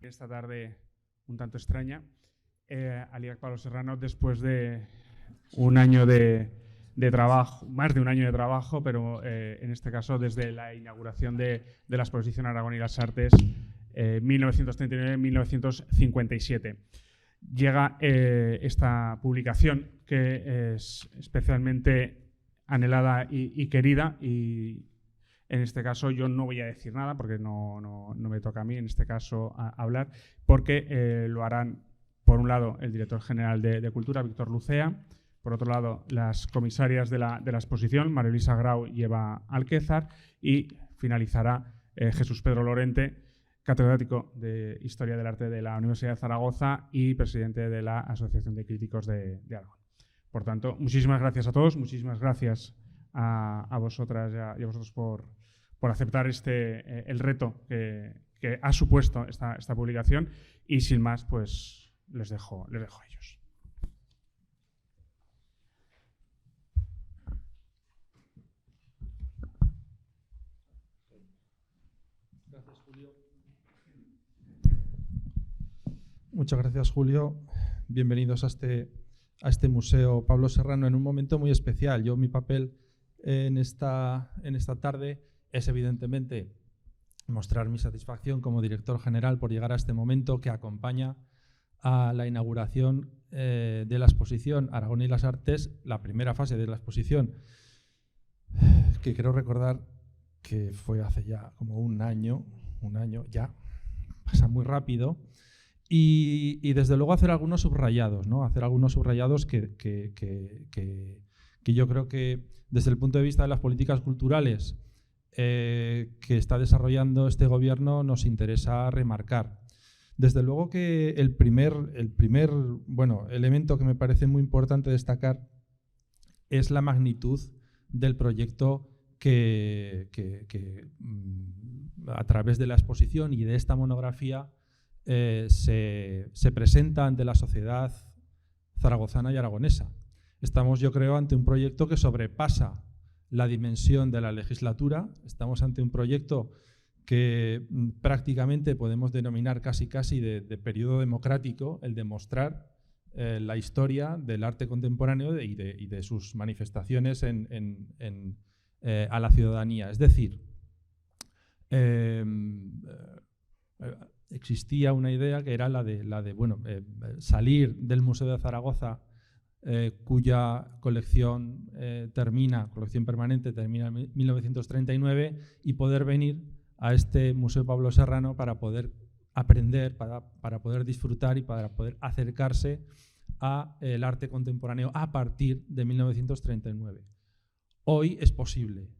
Esta tarde un tanto extraña, al IAC Pablo Serrano, después de un año de trabajo, más de un año de trabajo, pero en este caso desde la inauguración de la exposición Aragón y las Artes 1939-1957. Llega esta publicación que es especialmente anhelada y querida, y en este caso yo no voy a decir nada porque no me toca a mí en este caso hablar, porque lo harán, por un lado, el director general de Cultura, Víctor Lucea; por otro lado, las comisarias de la exposición, María Luisa Grau y Eva Alquézar; y finalizará Jesús Pedro Lorente, catedrático de Historia del Arte de la Universidad de Zaragoza y presidente de la Asociación de Críticos de Aragón. Por tanto, muchísimas gracias a todos, muchísimas gracias a vosotras y a vosotros por aceptar el reto que ha supuesto esta publicación, y sin más, pues les dejo a ellos. Gracias, Julio. Muchas gracias, Julio. Bienvenidos a este Museo Pablo Serrano en un momento muy especial. Mi papel en esta tarde es evidentemente mostrar mi satisfacción como director general por llegar a este momento que acompaña a la inauguración de la exposición Aragón y las Artes, la primera fase de la exposición, que quiero recordar que fue hace ya como un año ya, pasa muy rápido. Y desde luego hacer algunos subrayados, ¿no? Hacer algunos subrayados que yo creo que desde el punto de vista de las políticas culturales que está desarrollando este gobierno nos interesa remarcar. Desde luego que el primer elemento que me parece muy importante destacar es la magnitud del proyecto que a través de la exposición y de esta monografía se presenta ante la sociedad zaragozana y aragonesa. Estamos, yo creo, ante un proyecto que sobrepasa la dimensión de la legislatura. Estamos ante un proyecto que prácticamente podemos denominar casi de periodo democrático, el de mostrar la historia del arte contemporáneo y de sus manifestaciones a la ciudadanía. Es decir, existía una idea que era la de salir del Museo de Zaragoza, cuya colección permanente termina en 1939, y poder venir a este Museo Pablo Serrano para poder aprender, para poder disfrutar y para poder acercarse al arte contemporáneo a partir de 1939. Hoy es posible.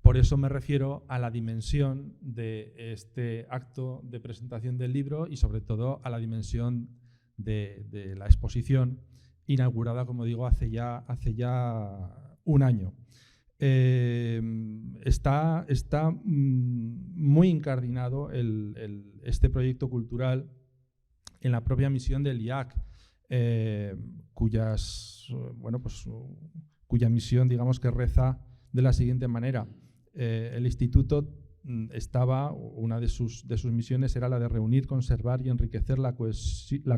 Por eso me refiero a la dimensión de este acto de presentación del libro y sobre todo a la dimensión de la exposición inaugurada, como digo, hace ya un año. Está muy incardinado este proyecto cultural en la propia misión del IAC, cuya misión, digamos, que reza de la siguiente manera. El instituto una de sus misiones era la de reunir, conservar y enriquecer la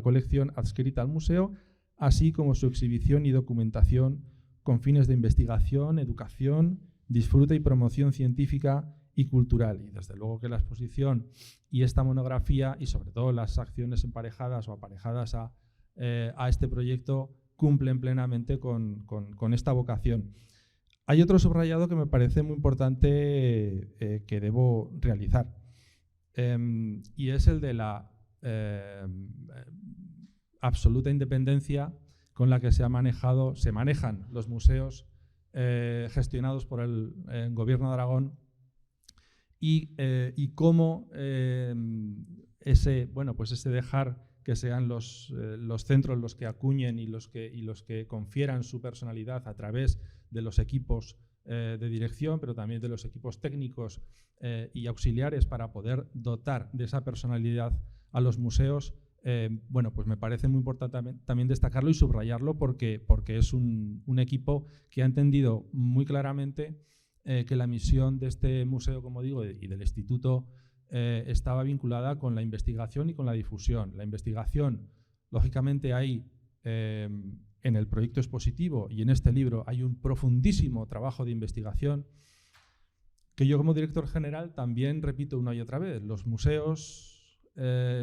colección adscrita al museo, así como su exhibición y documentación con fines de investigación, educación, disfrute y promoción científica y cultural. Y desde luego que la exposición y esta monografía, y sobre todo las acciones emparejadas o aparejadas a este proyecto, cumplen plenamente con esta vocación. Hay otro subrayado que me parece muy importante que debo realizar, y es el de la absoluta independencia con la que se manejan los museos gestionados por el Gobierno de Aragón, y cómo ese dejar que sean los centros los que acuñen y los que confieran su personalidad a través de los equipos de dirección, pero también de los equipos técnicos y auxiliares para poder dotar de esa personalidad a los museos. Pues me parece muy importante también destacarlo y subrayarlo porque es un equipo que ha entendido muy claramente que la misión de este museo, como digo, y del instituto estaba vinculada con la investigación y con la difusión. La investigación, lógicamente, hay en el proyecto expositivo y en este libro hay un profundísimo trabajo de investigación que yo como director general también repito una y otra vez. Los museos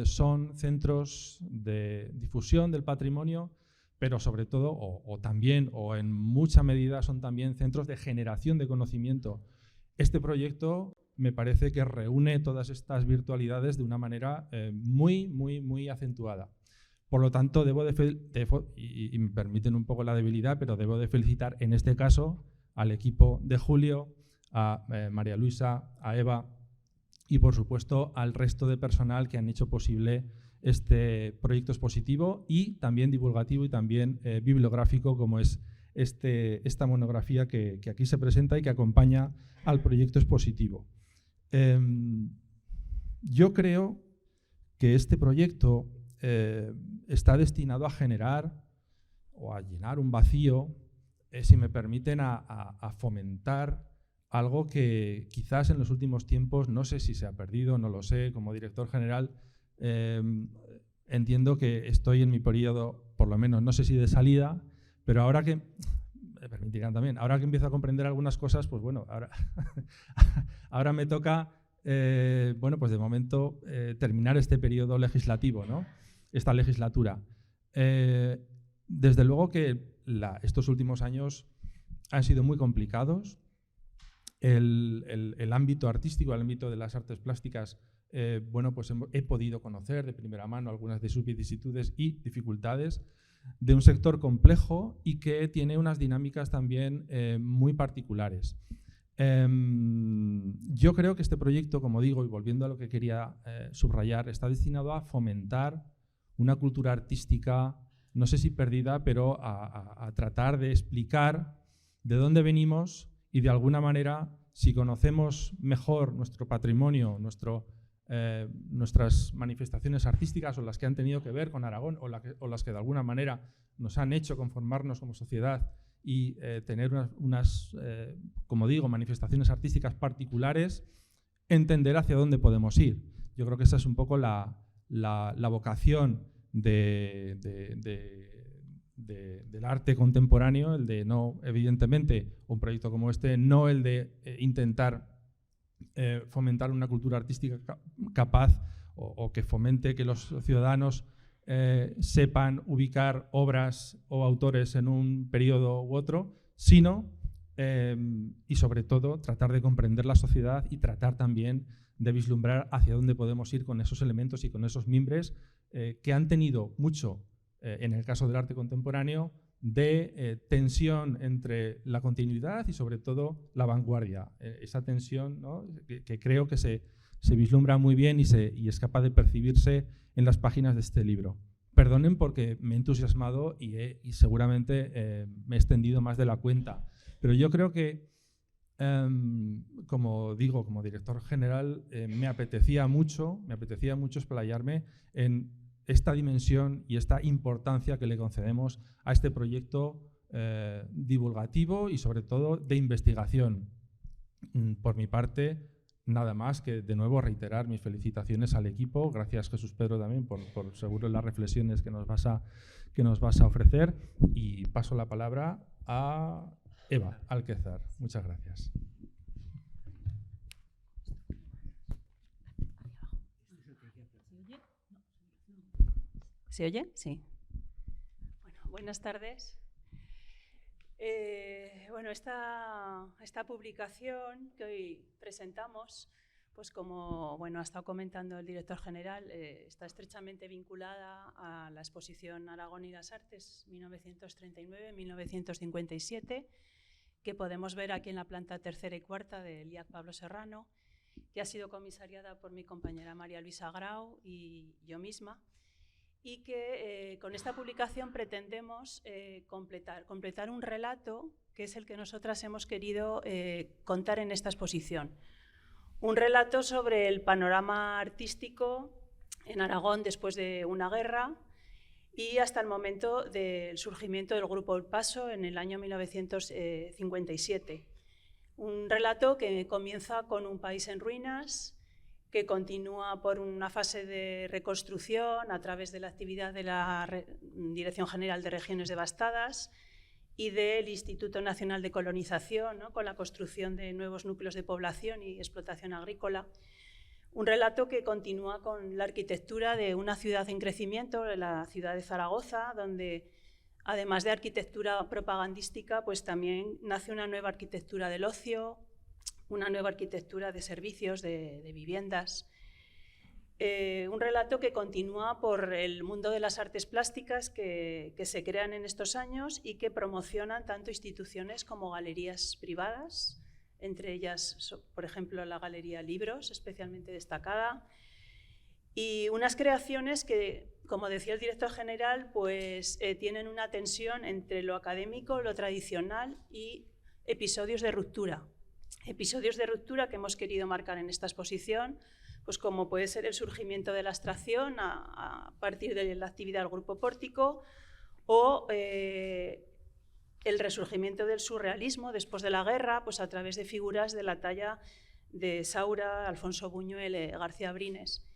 son centros de difusión del patrimonio, pero sobre todo, o también, o en mucha medida, son también centros de generación de conocimiento. Este proyecto me parece que reúne todas estas virtualidades de una manera muy acentuada. Por lo tanto, y me permiten un poco la debilidad, pero debo de felicitar en este caso al equipo de Julio, a María Luisa, a Eva y, por supuesto, al resto de personal que han hecho posible este proyecto expositivo y también divulgativo y también bibliográfico, como es esta monografía que aquí se presenta y que acompaña al proyecto expositivo. Yo creo que este proyecto está destinado a generar o a llenar un vacío, si me permiten, a fomentar algo que quizás en los últimos tiempos, no sé si se ha perdido, no lo sé, como director general, entiendo que estoy en mi periodo, por lo menos, no sé si de salida, pero ahora que, me permitirán también, ahora que empiezo a comprender algunas cosas, pues bueno, ahora me toca, bueno, pues de momento terminar este periodo legislativo, ¿no? Esta legislatura. Desde luego que estos últimos años han sido muy complicados. El ámbito artístico, el ámbito de las artes plásticas, bueno, pues he podido conocer de primera mano algunas de sus vicisitudes y dificultades de un sector complejo y que tiene unas dinámicas también muy particulares. Yo creo que este proyecto, como digo, y volviendo a lo que quería subrayar, está destinado a fomentar una cultura artística, no sé si perdida, pero a tratar de explicar de dónde venimos y de alguna manera, si conocemos mejor nuestro patrimonio, nuestras manifestaciones artísticas o las que han tenido que ver con Aragón o las que de alguna manera nos han hecho conformarnos como sociedad y tener unas como digo, manifestaciones artísticas particulares, entender hacia dónde podemos ir. Yo creo que esa es un poco la vocación del arte contemporáneo, el de no, evidentemente, un proyecto como este, no el de intentar fomentar una cultura artística capaz o que fomente que los ciudadanos sepan ubicar obras o autores en un periodo u otro, sino, y sobre todo, tratar de comprender la sociedad y tratar también de vislumbrar hacia dónde podemos ir con esos elementos y con esos mimbres que han tenido mucho, en el caso del arte contemporáneo, de tensión entre la continuidad y sobre todo la vanguardia. Esa tensión, ¿no?, que creo que se vislumbra muy bien y es capaz de percibirse en las páginas de este libro. Perdonen porque me he entusiasmado y seguramente me he extendido más de la cuenta, pero yo creo que, como digo, como director general, me apetecía mucho explayarme en esta dimensión y esta importancia que le concedemos a este proyecto divulgativo y sobre todo de investigación. Por mi parte, nada más que de nuevo reiterar mis felicitaciones al equipo. Gracias, Jesús Pedro, también por seguro las reflexiones que nos vas a ofrecer, y paso la palabra a Eva Alquezar. Muchas gracias. ¿Se oye? Sí. Bueno, buenas tardes. Bueno, esta publicación que hoy presentamos, pues como bueno, ha estado comentando el director general, está estrechamente vinculada a la exposición Aragón y las Artes 1939-1957, que podemos ver aquí en la planta tercera y cuarta del IAC Pablo Serrano, que ha sido comisariada por mi compañera María Luisa Grau y yo misma, y que con esta publicación pretendemos completar un relato que es el que nosotras hemos querido contar en esta exposición. Un relato sobre el panorama artístico en Aragón después de una guerra y hasta el momento del surgimiento del Grupo El Paso en el año 1957. Un relato que comienza con un país en ruinas, que continúa por una fase de reconstrucción a través de la actividad de la Dirección General de Regiones Devastadas y del Instituto Nacional de Colonización, ¿no?, con la construcción de nuevos núcleos de población y explotación agrícola. Un relato que continúa con la arquitectura de una ciudad en crecimiento, la ciudad de Zaragoza, donde además de arquitectura propagandística, pues también nace una nueva arquitectura del ocio, una nueva arquitectura de servicios, de viviendas. Un relato que continúa por el mundo de las artes plásticas que se crean en estos años y que promocionan tanto instituciones como galerías privadas, entre ellas, por ejemplo, la Galería Libros, especialmente destacada, y unas creaciones que, como decía el director general, pues tienen una tensión entre lo académico, lo tradicional y episodios de ruptura. Episodios de ruptura que hemos querido marcar en esta exposición, pues como puede ser el surgimiento de la abstracción a partir de la actividad del Grupo Pórtico o el resurgimiento del surrealismo después de la guerra, pues a través de figuras de la talla de Saura, Alfonso Buñuel, García Brines.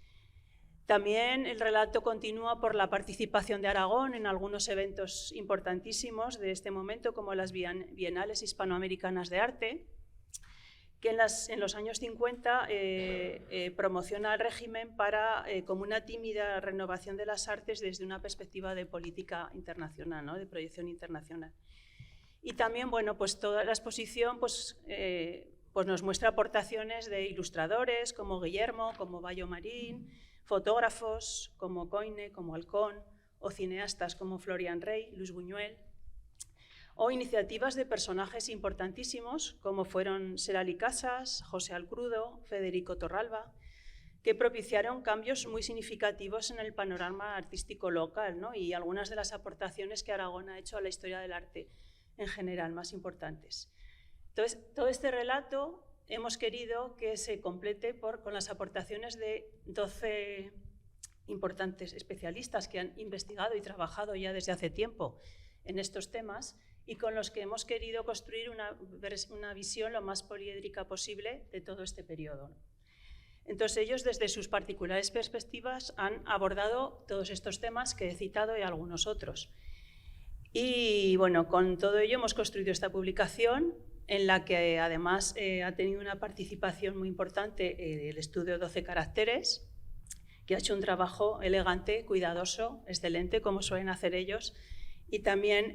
También el relato continúa por la participación de Aragón en algunos eventos importantísimos de este momento, como las Bienales Hispanoamericanas de Arte, que en los años 50 promociona al régimen como una tímida renovación de las artes desde una perspectiva de política internacional, ¿no?, de proyección internacional. Y también, bueno, pues toda la exposición pues nos muestra aportaciones de ilustradores como Guillermo, como Bayo Marín, fotógrafos como Coine, como Halcón, o cineastas como Florian Rey, Luis Buñuel, o iniciativas de personajes importantísimos como fueron Serali Casas, José Alcrudo, Federico Torralba, que propiciaron cambios muy significativos en el panorama artístico local, ¿no?, y algunas de las aportaciones que Aragón ha hecho a la historia del arte en general, más importantes. Entonces, todo este relato hemos querido que se complete con las aportaciones de 12 importantes especialistas que han investigado y trabajado ya desde hace tiempo en estos temas y con los que hemos querido construir una visión lo más poliédrica posible de todo este periodo. Entonces ellos, desde sus particulares perspectivas, han abordado todos estos temas que he citado y algunos otros. Y bueno, con todo ello hemos construido esta publicación en la que además ha tenido una participación muy importante el estudio 12 Caracteres, que ha hecho un trabajo elegante, cuidadoso, excelente, como suelen hacer ellos, y también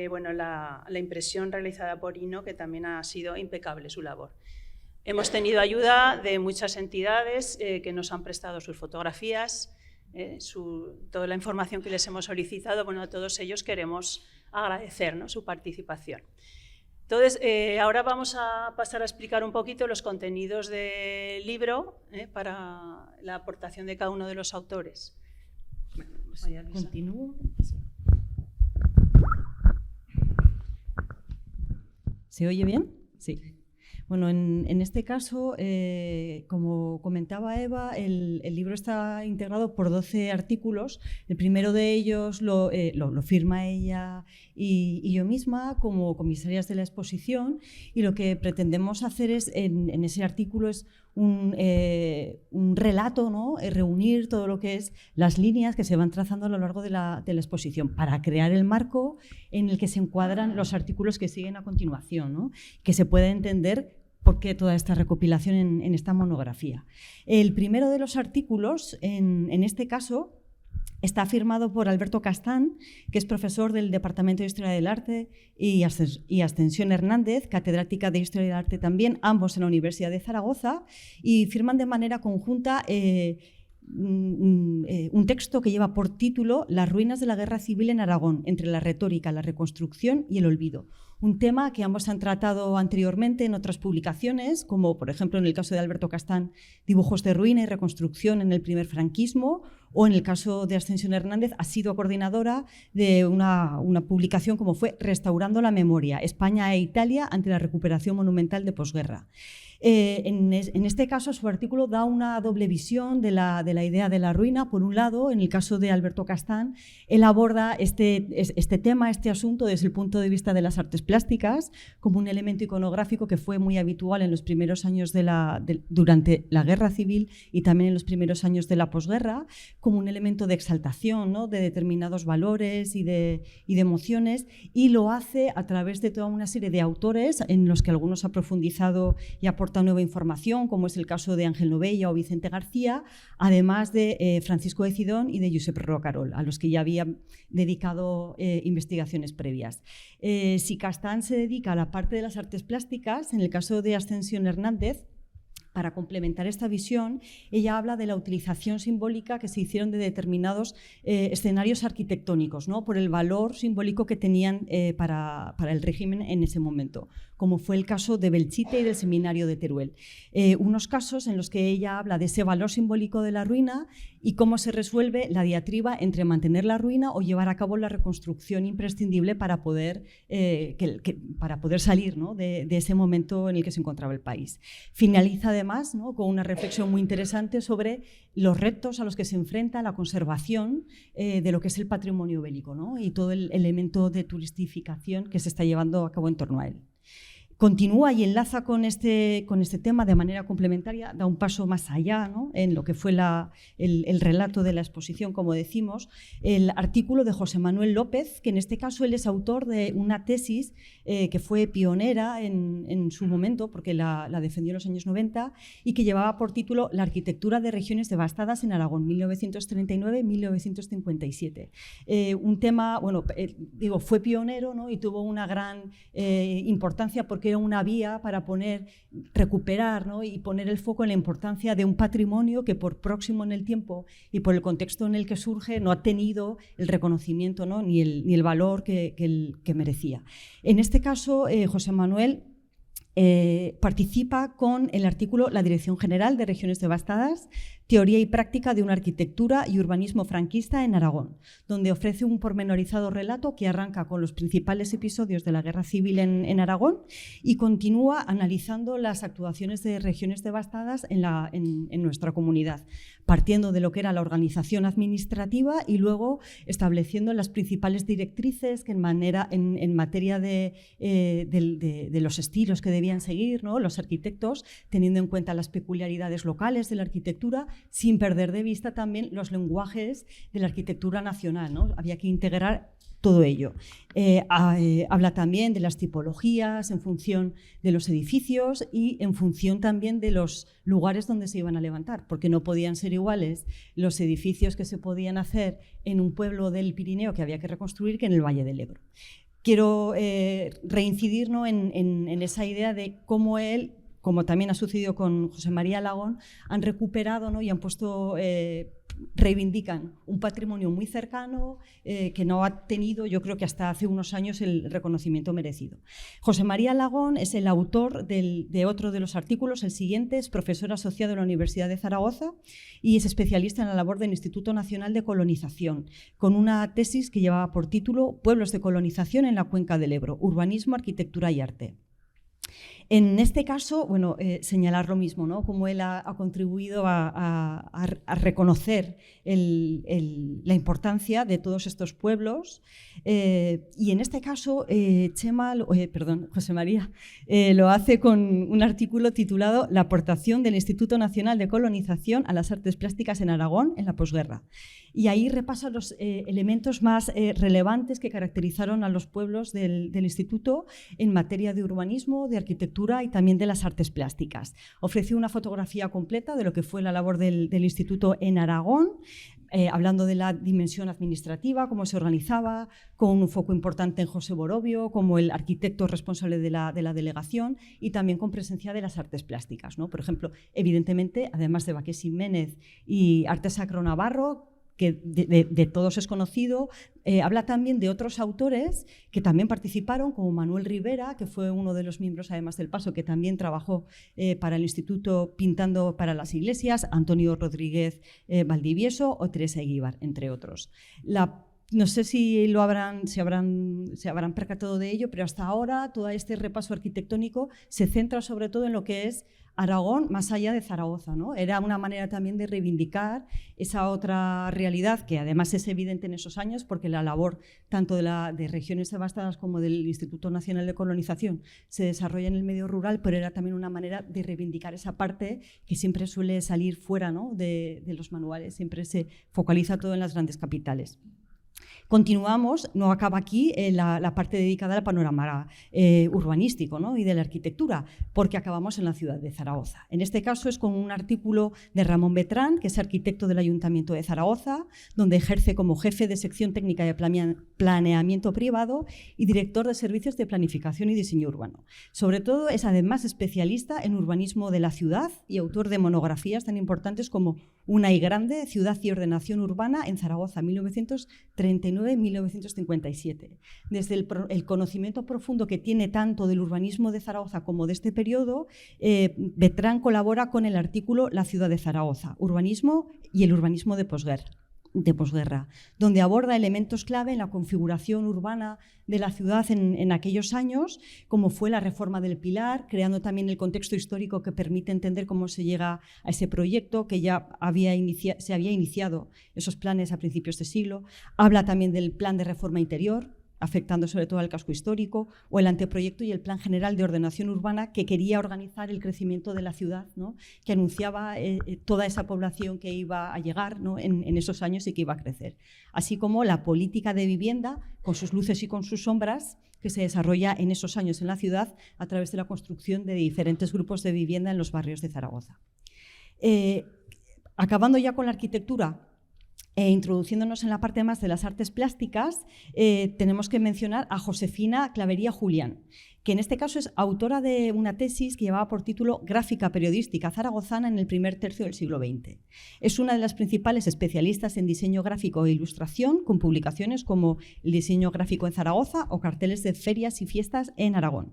bueno, la impresión realizada por Hino, que también ha sido impecable su labor. Hemos tenido ayuda de muchas entidades que nos han prestado sus fotografías, toda la información que les hemos solicitado. Bueno, a todos ellos queremos agradecer, ¿no?, su participación. Entonces, ahora vamos a pasar a explicar un poquito los contenidos del libro para la aportación de cada uno de los autores. Continúo. ¿Se oye bien? Sí. Bueno, en este caso, como comentaba Eva, el libro está integrado por 12 artículos. El primero de ellos lo firma ella y yo misma como comisarias de la exposición, y lo que pretendemos hacer es, en ese artículo, es un relato, ¿no?, reunir todo lo que es las líneas que se van trazando a lo largo de la exposición para crear el marco en el que se encuadran los artículos que siguen a continuación, ¿no?, que se pueda entender por qué toda esta recopilación en esta monografía. El primero de los artículos, en este caso, está firmado por Alberto Castán, que es profesor del Departamento de Historia del Arte, y Ascensión Hernández, catedrática de Historia del Arte también, ambos en la Universidad de Zaragoza, y firman de manera conjunta un texto que lleva por título Las ruinas de la guerra civil en Aragón, entre la retórica, la reconstrucción y el olvido. Un tema que ambos han tratado anteriormente en otras publicaciones, como por ejemplo en el caso de Alberto Castán, Dibujos de ruina y reconstrucción en el primer franquismo, o en el caso de Ascensión Hernández ha sido coordinadora de una publicación como fue Restaurando la memoria, España e Italia ante la recuperación monumental de posguerra. En este caso, su artículo da una doble visión de la idea de la ruina. Por un lado, en el caso de Alberto Castán, él aborda este tema, este asunto, desde el punto de vista de las artes plásticas, como un elemento iconográfico que fue muy habitual en los primeros años durante la Guerra Civil y también en los primeros años de la posguerra, como un elemento de exaltación, ¿no?, de determinados valores y de emociones, y lo hace a través de toda una serie de autores en los que algunos ha profundizado y aporta nueva información, como es el caso de Ángel Novella o Vicente García, además de Francisco de Cidón y de Josep Rocarol, a los que ya había dedicado investigaciones previas. Si Castán se dedica a la parte de las artes plásticas, en el caso de Ascensión Hernández, para complementar esta visión, ella habla de la utilización simbólica que se hicieron de determinados escenarios arquitectónicos, ¿no?, por el valor simbólico que tenían para el régimen en ese momento, como fue el caso de Belchite y del Seminario de Teruel. Unos casos en los que ella habla de ese valor simbólico de la ruina y cómo se resuelve la diatriba entre mantener la ruina o llevar a cabo la reconstrucción imprescindible para poder salir, ¿no?, de ese momento en el que se encontraba el país. Finaliza además, ¿no?, con una reflexión muy interesante sobre los retos a los que se enfrenta la conservación de lo que es el patrimonio bélico, ¿no?, y todo el elemento de turistificación que se está llevando a cabo en torno a él. Continúa y enlaza con este tema de manera complementaria, da un paso más allá, ¿no?, en lo que fue el relato de la exposición, como decimos, el artículo de José Manuel López, que en este caso él es autor de una tesis que fue pionera en su momento, porque la defendió en los años 90, y que llevaba por título La arquitectura de regiones devastadas en Aragón, 1939-1957. Un tema, bueno, fue pionero, ¿no?, y tuvo una gran importancia porque era una vía para recuperar, ¿no?, y poner el foco en la importancia de un patrimonio que por próximo en el tiempo y por el contexto en el que surge no ha tenido el reconocimiento, ¿no?, ni el valor que merecía. En este caso, José Manuel participa con el artículo La Dirección General de Regiones Devastadas, Teoría y práctica de una arquitectura y urbanismo franquista en Aragón, donde ofrece un pormenorizado relato que arranca con los principales episodios de la Guerra Civil en Aragón y continúa analizando las actuaciones de regiones devastadas en nuestra comunidad, partiendo de lo que era la organización administrativa y luego estableciendo las principales directrices que en materia de los estilos que debían seguir, ¿no?, los arquitectos, teniendo en cuenta las peculiaridades locales de la arquitectura, sin perder de vista también los lenguajes de la arquitectura nacional, ¿no? Había que integrar todo ello. Habla también de las tipologías en función de los edificios y en función también de los lugares donde se iban a levantar, porque no podían ser iguales los edificios que se podían hacer en un pueblo del Pirineo que había que reconstruir que en el Valle del Ebro. Quiero reincidir, ¿no?, en esa idea de cómo él, como también ha sucedido con José María Alagón, han recuperado, ¿no?, y han puesto, reivindican un patrimonio muy cercano que no ha tenido, yo creo que hasta hace unos años, el reconocimiento merecido. José María Alagón es el autor de otro de los artículos, el siguiente, es profesor asociado en la Universidad de Zaragoza y es especialista en la labor del Instituto Nacional de Colonización, con una tesis que llevaba por título Pueblos de colonización en la cuenca del Ebro, urbanismo, arquitectura y arte. En este caso, bueno, señalar lo mismo, ¿no?, cómo él ha contribuido a reconocer la importancia de todos estos pueblos y en este caso José María lo hace con un artículo titulado La aportación del Instituto Nacional de Colonización a las artes plásticas en Aragón en la posguerra. Y ahí repasa los elementos más relevantes que caracterizaron a los pueblos del instituto en materia de urbanismo, de arquitectura y también de las artes plásticas. Ofreció una fotografía completa de lo que fue la labor del instituto en Aragón, hablando de la dimensión administrativa, cómo se organizaba, con un foco importante en José Borovio, como el arquitecto responsable de la delegación y también con presencia de las artes plásticas, ¿no? Por ejemplo, evidentemente, además de Baqués Jiménez y Arte Sacro Navarro, que de todos es conocido, habla también de otros autores que también participaron, como Manuel Rivera, que fue uno de los miembros, además del Paso, que también trabajó para el Instituto pintando para las iglesias, Antonio Rodríguez Valdivieso o Teresa Eguíbar, entre otros. No sé si se habrán percatado de ello, pero hasta ahora todo este repaso arquitectónico se centra sobre todo en lo que es Aragón más allá de Zaragoza, ¿no? Era una manera también de reivindicar esa otra realidad que además es evidente en esos años porque la labor tanto de regiones devastadas como del Instituto Nacional de Colonización se desarrolla en el medio rural, pero era también una manera de reivindicar esa parte que siempre suele salir fuera, ¿no? de los manuales, siempre se focaliza todo en las grandes capitales. Continuamos, no acaba aquí la parte dedicada al panorama urbanístico, ¿no? y de la arquitectura, porque acabamos en la ciudad de Zaragoza. En este caso es con un artículo de Ramón Betrán, que es arquitecto del Ayuntamiento de Zaragoza, donde ejerce como jefe de sección técnica de planeamiento privado y director de servicios de planificación y diseño urbano. Sobre todo es además especialista en urbanismo de la ciudad y autor de monografías tan importantes como Una y Grande, Ciudad y Ordenación Urbana en Zaragoza, 1939-1957. Desde el conocimiento profundo que tiene tanto del urbanismo de Zaragoza como de este periodo, Betrán colabora con el artículo La ciudad de Zaragoza, urbanismo y el urbanismo de posguerra, donde aborda elementos clave en la configuración urbana de la ciudad en aquellos años, como fue la reforma del Pilar, creando también el contexto histórico que permite entender cómo se llega a ese proyecto que ya se había iniciado esos planes a principios de siglo. Habla también del plan de reforma interior, afectando sobre todo al casco histórico, o el anteproyecto y el Plan General de Ordenación Urbana que quería organizar el crecimiento de la ciudad, ¿no? que anunciaba toda esa población que iba a llegar, ¿no? en esos años y que iba a crecer. Así como la política de vivienda, con sus luces y con sus sombras, que se desarrolla en esos años en la ciudad a través de la construcción de diferentes grupos de vivienda en los barrios de Zaragoza. Acabando ya con la arquitectura, introduciéndonos en la parte más de las artes plásticas, tenemos que mencionar a Josefina Clavería Julián, que en este caso es autora de una tesis que llevaba por título Gráfica periodística zaragozana en el primer tercio del siglo XX. Es una de las principales especialistas en diseño gráfico e ilustración, con publicaciones como El diseño gráfico en Zaragoza o carteles de ferias y fiestas en Aragón.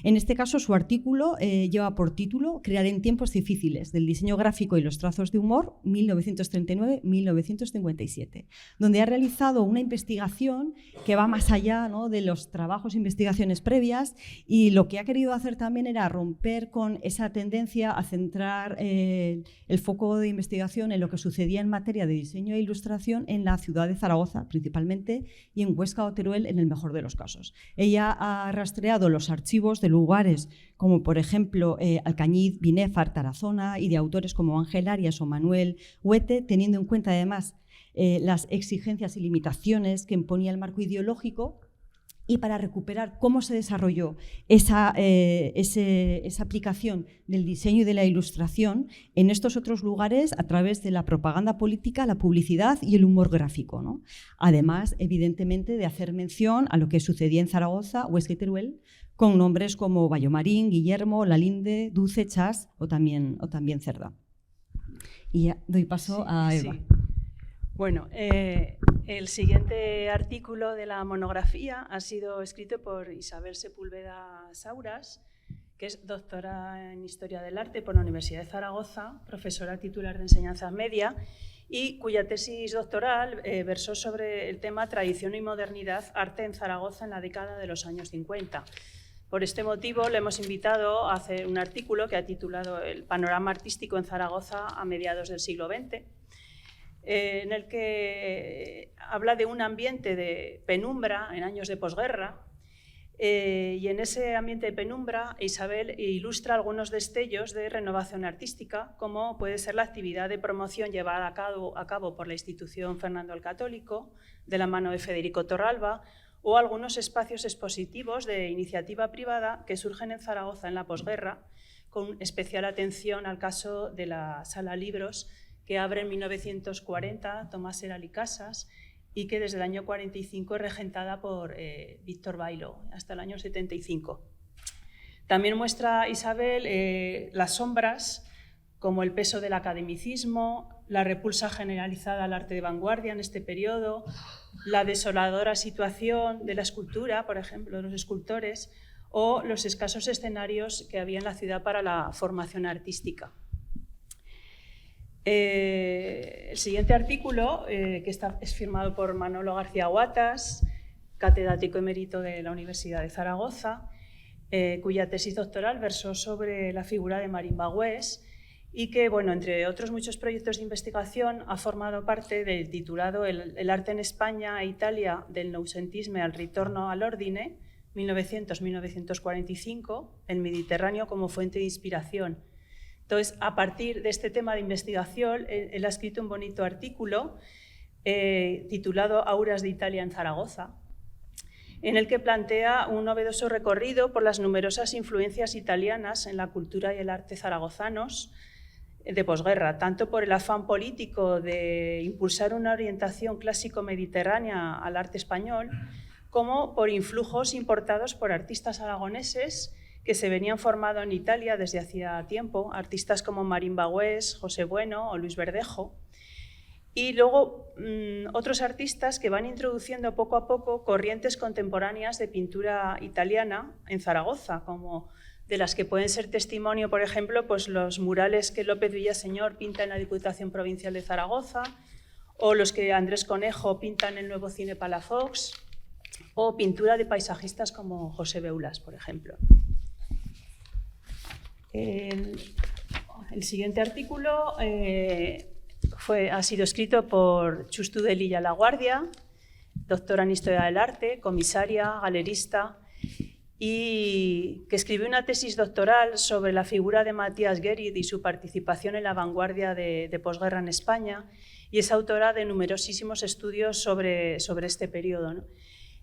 En este caso, su artículo lleva por título Crear en tiempos difíciles, del diseño gráfico y los trazos de humor, 1939-1957, donde ha realizado una investigación que va más allá, ¿no? de los trabajos e investigaciones previas, y lo que ha querido hacer también era romper con esa tendencia a centrar el foco de investigación en lo que sucedía en materia de diseño e ilustración en la ciudad de Zaragoza principalmente y en Huesca o Teruel en el mejor de los casos. Ella ha rastreado los archivos de lugares como por ejemplo Alcañiz, Binéfar, Tarazona, y de autores como Ángel Arias o Manuel Huete, teniendo en cuenta además las exigencias y limitaciones que imponía el marco ideológico, y para recuperar cómo se desarrolló esa aplicación del diseño y de la ilustración en estos otros lugares a través de la propaganda política, la publicidad y el humor gráfico, ¿no? Además, evidentemente, de hacer mención a lo que sucedía en Zaragoza, Huesca y Teruel, con nombres como Vallomarín, Guillermo, Lalinde, Dulce, Chas o también Cerda. Y ya doy paso a Eva. Sí. Bueno, el siguiente artículo de la monografía ha sido escrito por Isabel Sepúlveda Sauras, que es doctora en Historia del Arte por la Universidad de Zaragoza, profesora titular de enseñanza media, y cuya tesis doctoral versó sobre el tema Tradición y modernidad, arte en Zaragoza en la década de los años 50. Por este motivo le hemos invitado a hacer un artículo que ha titulado El panorama artístico en Zaragoza a mediados del siglo XX, en el que habla de un ambiente de penumbra en años de posguerra, y en ese ambiente de penumbra Isabel ilustra algunos destellos de renovación artística, como puede ser la actividad de promoción llevada a cabo por la institución Fernando el Católico, de la mano de Federico Torralba, o algunos espacios expositivos de iniciativa privada que surgen en Zaragoza en la posguerra, con especial atención al caso de la Sala Libros, que abre en 1940 Tomás Heral y Casas y que desde el año 45 es regentada por Víctor Bailo hasta el año 75. También muestra Isabel las sombras, como el peso del academicismo, la repulsa generalizada al arte de vanguardia en este periodo, la desoladora situación de la escultura, por ejemplo, de los escultores, o los escasos escenarios que había en la ciudad para la formación artística. El siguiente artículo, que es firmado por Manolo García Guatas, catedrático emérito de la Universidad de Zaragoza, cuya tesis doctoral versó sobre la figura de Marín Bagüés y que, bueno, entre otros muchos proyectos de investigación, ha formado parte del titulado El arte en España e Italia del noucentisme al ritorno all'ordine, 1900-1945, el Mediterráneo como fuente de inspiración. Entonces, a partir de este tema de investigación, él ha escrito un bonito artículo titulado Auras de Italia en Zaragoza, en el que plantea un novedoso recorrido por las numerosas influencias italianas en la cultura y el arte zaragozanos de posguerra, tanto por el afán político de impulsar una orientación clásico-mediterránea al arte español, como por influjos importados por artistas aragoneses que se venían formando en Italia desde hacía tiempo, artistas como Marín Bagüés, José Bueno o Luis Verdejo, y luego otros artistas que van introduciendo poco a poco corrientes contemporáneas de pintura italiana en Zaragoza, como de las que pueden ser testimonio, por ejemplo, pues los murales que López Villaseñor pinta en la Diputación Provincial de Zaragoza, o los que Andrés Conejo pinta en el Nuevo Cine Palafox, o pintura de paisajistas como José Beulas, por ejemplo. El siguiente artículo ha sido escrito por Chus Tudelilla Laguardia, doctora en Historia del Arte, comisaria, galerista, y que escribió una tesis doctoral sobre la figura de Matías Guerid y su participación en la vanguardia de posguerra en España, y es autora de numerosísimos estudios sobre este periodo, ¿no?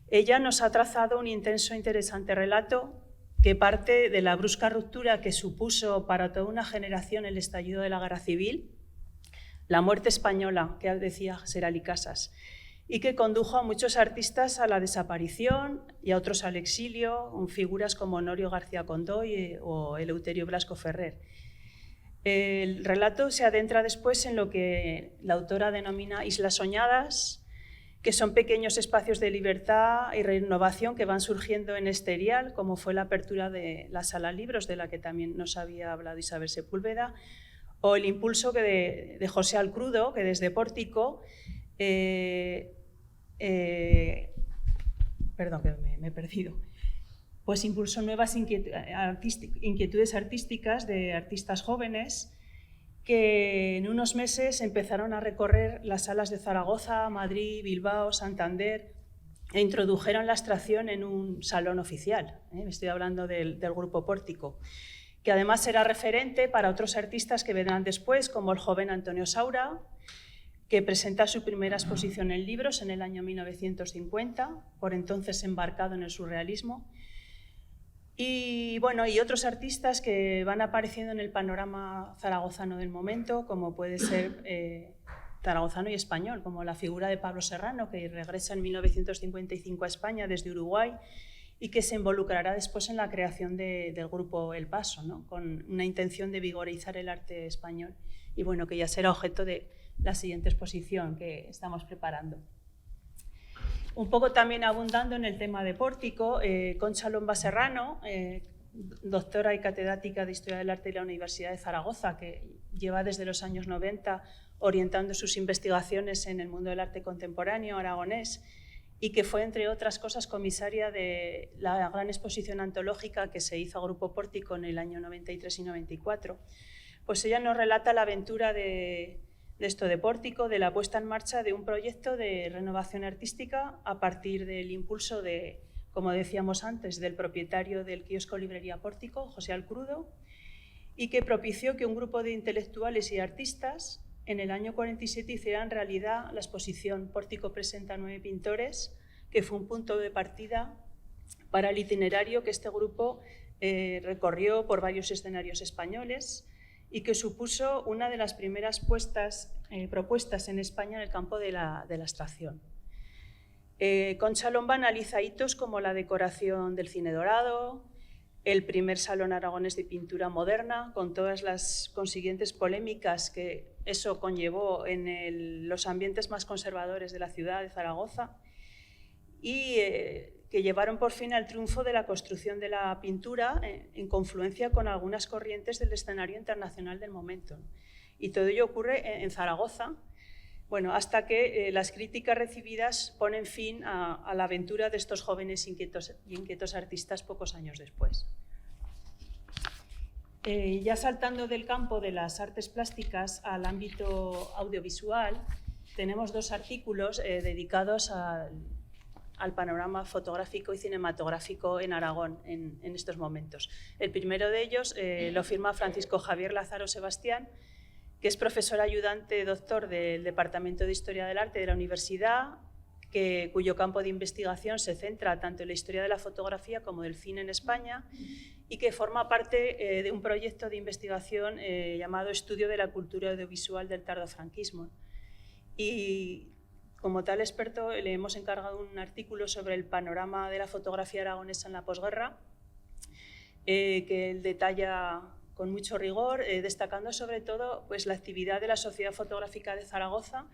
Ella nos ha trazado un intenso e interesante relato que parte de la brusca ruptura que supuso para toda una generación el estallido de la Guerra Civil, la muerte española, que decía Serali Casas, y que condujo a muchos artistas a la desaparición y a otros al exilio, con figuras como Honorio García Condoy o Eleuterio Blasco Ferrer. El relato se adentra después en lo que la autora denomina Islas Soñadas, que son pequeños espacios de libertad y renovación que van surgiendo en Esterial, como fue la apertura de la Sala Libros, de la que también nos había hablado Isabel Sepúlveda, o el impulso de José Alcrudo, que desde Pórtico, perdón, que me he perdido, pues impulsó nuevas inquietudes artísticas de artistas jóvenes que en unos meses empezaron a recorrer las salas de Zaragoza, Madrid, Bilbao, Santander e introdujeron la abstracción en un salón oficial. Estoy hablando del grupo Pórtico, que además será referente para otros artistas que vendrán después, como el joven Antonio Saura, que presenta su primera exposición en libros en el año 1950, por entonces embarcado en el surrealismo. Y, bueno, y otros artistas que van apareciendo en el panorama zaragozano del momento, como puede ser zaragozano y español, como la figura de Pablo Serrano, que regresa en 1955 a España desde Uruguay y que se involucrará después en la creación del grupo El Paso, ¿no? Con una intención de vigorizar el arte español, y bueno, que ya será objeto de la siguiente exposición que estamos preparando. Un poco también abundando en el tema de Pórtico, Concha Lomba Serrano, doctora y catedrática de Historia del Arte de la Universidad de Zaragoza, que lleva desde los años 90 orientando sus investigaciones en el mundo del arte contemporáneo aragonés, y que fue, entre otras cosas, comisaria de la gran exposición antológica que se hizo a Grupo Pórtico en el año 93 y 94. Pues ella nos relata la aventura de Pórtico, de la puesta en marcha de un proyecto de renovación artística a partir del impulso de, como decíamos antes, del propietario del kiosco Librería Pórtico, José Alcrudo, y que propició que un grupo de intelectuales y artistas en el año 47 hicieran realidad la exposición Pórtico presenta 9 pintores, que fue un punto de partida para el itinerario que este grupo recorrió por varios escenarios españoles, y que supuso una de las primeras propuestas en España en el campo de la abstracción. Concha Lomba analiza hitos como la decoración del Cine Dorado, el primer Salón Aragonés de Pintura Moderna, con todas las consiguientes polémicas que eso conllevó en los ambientes más conservadores de la ciudad de Zaragoza, y que llevaron por fin al triunfo de la construcción de la pintura en confluencia con algunas corrientes del escenario internacional del momento. Y todo ello ocurre en Zaragoza, Bueno, hasta que las críticas recibidas ponen fin a la aventura de estos jóvenes inquietos artistas pocos años después. Ya saltando del campo de las artes plásticas al ámbito audiovisual, tenemos 2 artículos dedicados al panorama fotográfico y cinematográfico en Aragón en estos momentos. El primero de ellos lo firma Francisco Javier Lázaro Sebastián, que es profesor ayudante doctor del Departamento de Historia del Arte de la Universidad, cuyo campo de investigación se centra tanto en la historia de la fotografía como del cine en España, y que forma parte de un proyecto de investigación llamado Estudio de la Cultura Audiovisual del Tardofranquismo. Y como tal experto le hemos encargado un artículo sobre el panorama de la fotografía aragonesa en la posguerra, que él detalla con mucho rigor, destacando sobre todo pues, la actividad de la Sociedad Fotográfica de Zaragoza,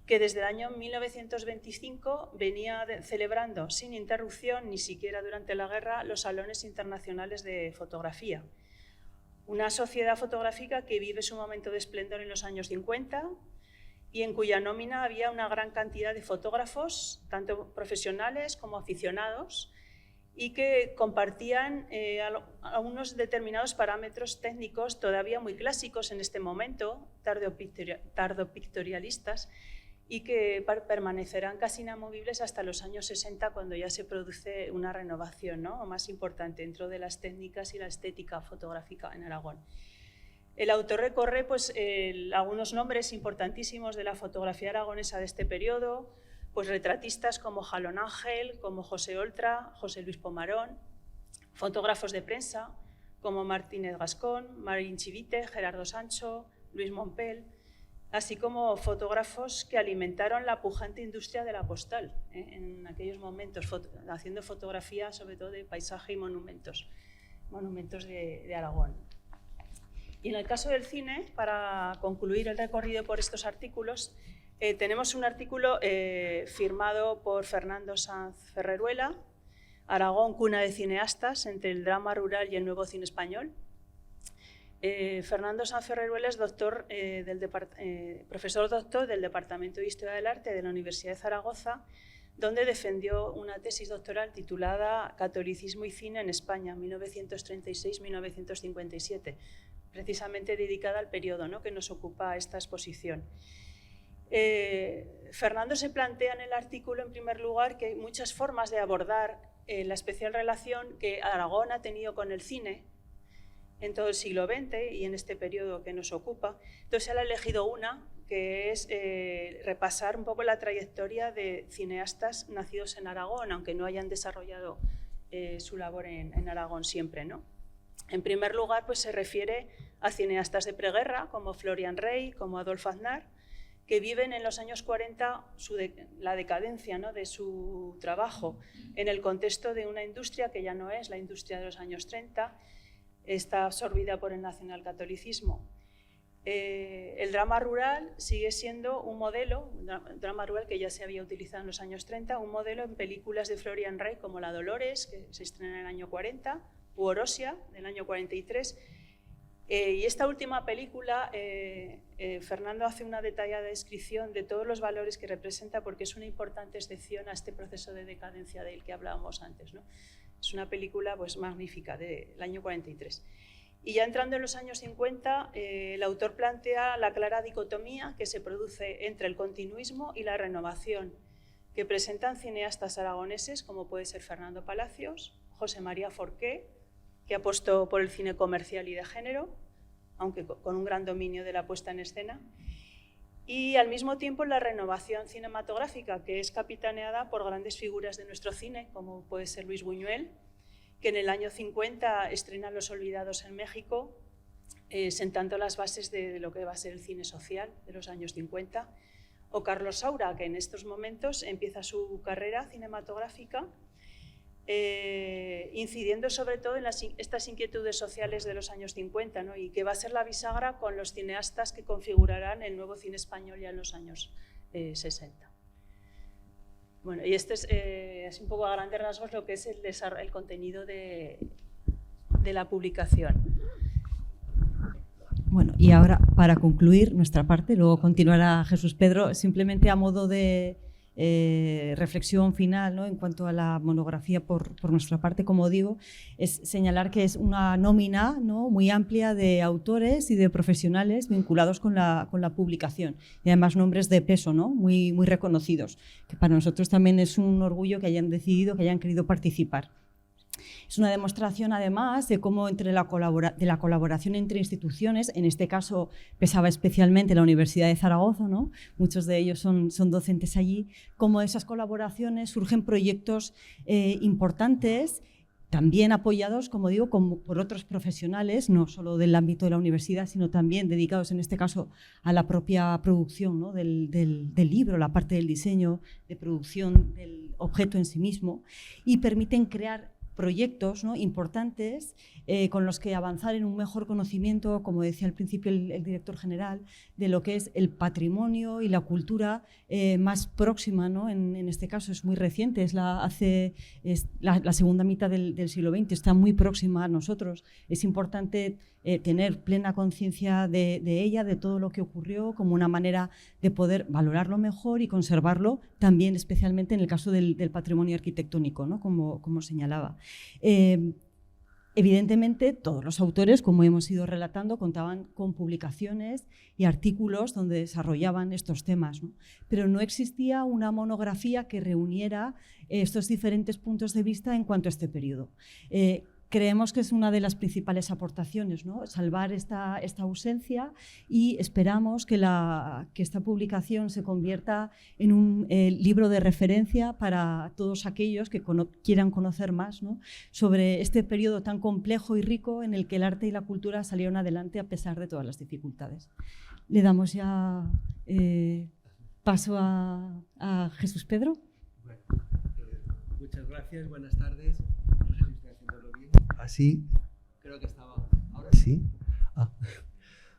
que desde el año 1925 venía celebrando sin interrupción, ni siquiera durante la guerra, los salones internacionales de fotografía. Una sociedad fotográfica que vive su momento de esplendor en los años 50 y en cuya nómina había una gran cantidad de fotógrafos, tanto profesionales como aficionados, y que compartían unos determinados parámetros técnicos todavía muy clásicos en este momento, tardopictorialistas, y que permanecerán casi inamovibles hasta los años 60, cuando ya se produce una renovación, ¿no?, más importante dentro de las técnicas y la estética fotográfica en Aragón. El autor recorre pues, algunos nombres importantísimos de la fotografía aragonesa de este periodo, pues retratistas como Jalón Ángel, como José Oltra, José Luis Pomarón, fotógrafos de prensa como Martínez Gascón, Marín Chivite, Gerardo Sancho, Luis Mompel, así como fotógrafos que alimentaron la pujante industria de la postal en aquellos momentos, haciendo fotografía sobre todo de paisaje y monumentos de Aragón. Y en el caso del cine, para concluir el recorrido por estos artículos, tenemos un artículo firmado por Fernando Sanz Ferreruela, Aragón, cuna de cineastas, entre el drama rural y el nuevo cine español. Fernando Sanz Ferreruela es profesor doctor del Departamento de Historia del Arte de la Universidad de Zaragoza, donde defendió una tesis doctoral titulada Catolicismo y cine en España, 1936-1957, precisamente dedicada al periodo, ¿no?, que nos ocupa esta exposición. Fernando se plantea en el artículo, en primer lugar, que hay muchas formas de abordar la especial relación que Aragón ha tenido con el cine en todo el siglo XX y en este periodo que nos ocupa. Entonces él ha elegido una, que es repasar un poco la trayectoria de cineastas nacidos en Aragón, aunque no hayan desarrollado su labor en Aragón siempre, ¿no? En primer lugar, pues se refiere a cineastas de preguerra, como Florian Rey, como Adolf Aznar, que viven en los años 40 la decadencia, ¿no?, de su trabajo en el contexto de una industria que ya no es la industria de los años 30, está absorbida por el nacionalcatolicismo. El drama rural sigue siendo un modelo, un drama rural que ya se había utilizado en los años 30, un modelo en películas de Florian Rey como La Dolores, que se estrena en el año 40, u Orosia, del año 43. Y esta última película, Fernando hace una detallada descripción de todos los valores que representa, porque es una importante excepción a este proceso de decadencia del que hablábamos antes, ¿no? Es una película pues, magnífica del año 43. Y ya entrando en los años 50, el autor plantea la clara dicotomía que se produce entre el continuismo y la renovación, que presentan cineastas aragoneses como puede ser Fernando Palacios, José María Forqué, que apostó por el cine comercial y de género, aunque con un gran dominio de la puesta en escena, y al mismo tiempo la renovación cinematográfica, que es capitaneada por grandes figuras de nuestro cine, como puede ser Luis Buñuel, que en el año 50 estrena Los Olvidados en México, sentando las bases de lo que va a ser el cine social de los años 50, o Carlos Saura, que en estos momentos empieza su carrera cinematográfica, incidiendo sobre todo en estas inquietudes sociales de los años 50, ¿no?, y que va a ser la bisagra con los cineastas que configurarán el nuevo cine español ya en los años 60. Bueno, y este es un poco a grandes rasgos lo que es el contenido de la publicación. Bueno, y ahora, para concluir nuestra parte, luego continuará Jesús Pedro, simplemente a modo de reflexión final, ¿no? En cuanto a la monografía por nuestra parte, como digo, es señalar que es una nómina, ¿no?, muy amplia de autores y de profesionales vinculados con la publicación, y además nombres de peso, ¿no?, muy reconocidos, que para nosotros también es un orgullo que hayan decidido, que hayan querido participar. Es una demostración, además, de cómo de la colaboración entre instituciones, en este caso pesaba especialmente la Universidad de Zaragoza, ¿no?, muchos de ellos son docentes allí, cómo de esas colaboraciones surgen proyectos importantes, también apoyados, como digo, por otros profesionales, no solo del ámbito de la universidad, sino también dedicados, en este caso, a la propia producción, ¿no?, del libro, la parte del diseño, de producción del objeto en sí mismo, y permiten crear proyectos, ¿no?, importantes con los que avanzar en un mejor conocimiento, como decía al principio el director general, de lo que es el patrimonio y la cultura más próxima, ¿no? En este caso es muy reciente, es la segunda mitad del siglo XX, está muy próxima a nosotros. Es importante tener plena conciencia de ella, de todo lo que ocurrió, como una manera de poder valorarlo mejor y conservarlo también, especialmente en el caso del patrimonio arquitectónico, ¿no?, como señalaba. Evidentemente, todos los autores, como hemos ido relatando, contaban con publicaciones y artículos donde desarrollaban estos temas, ¿no? Pero no existía una monografía que reuniera estos diferentes puntos de vista en cuanto a este periodo. Creemos que es una de las principales aportaciones, ¿no?, salvar esta ausencia, y esperamos que esta publicación se convierta en un libro de referencia para todos aquellos que quieran conocer más, ¿no?, sobre este periodo tan complejo y rico en el que el arte y la cultura salieron adelante a pesar de todas las dificultades. Le damos ya paso a Jesús Pedro. Bueno, muchas gracias, buenas tardes. No sé si estoy haciéndolo bien. Así, creo que estaba. ¿Ahora sí?